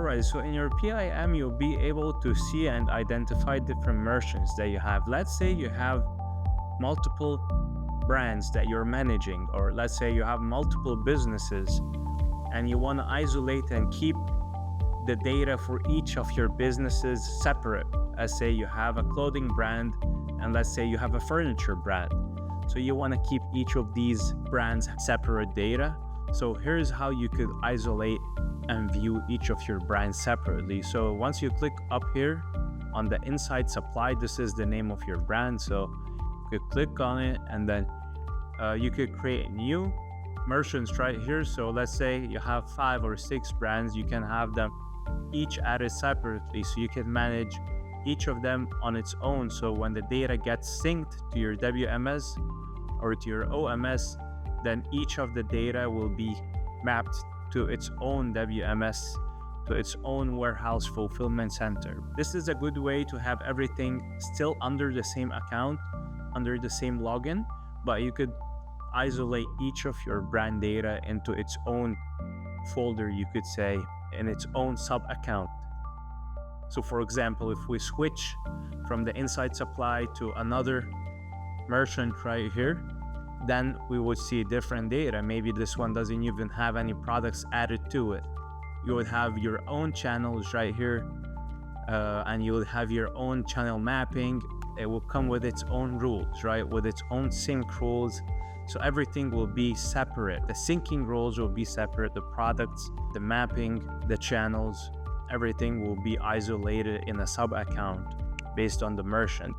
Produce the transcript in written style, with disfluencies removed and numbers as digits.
Alright, so in your PIM, you'll be able to see and identify different merchants that you have. Let's say you have multiple brands that you're managing, or let's say you have multiple businesses and you want to isolate and keep the data for each of your businesses separate. Let's say you have a clothing brand and let's say you have a furniture brand. So you want to keep each of these brands separate data. So here's how you could isolate and view each of your brands separately. So once you click up here on the Inside Supply, this is the name of your brand. So you could click on it and then you could create new merchants right here. So let's say you have 5 or 6 brands, you can have them each added separately. So you can manage each of them on its own. So when the data gets synced to your WMS or to your OMS, then each of the data will be mapped to its own WMS, to its own warehouse fulfillment center. This is a good way to have everything still under the same account, under the same login, but you could isolate each of your brand data into its own folder, you could say, in its own sub account. So for example, if we switch from the Inside Supply to another merchant right here, then we would see different data. Maybe this one doesn't even have any products added to it. You would have your own channels right here, and you would have your own channel mapping. It will come with its own rules, right? With its own sync rules. So everything will be separate. The syncing rules will be separate. The products, the mapping, the channels, everything will be isolated in a sub account based on the merchant.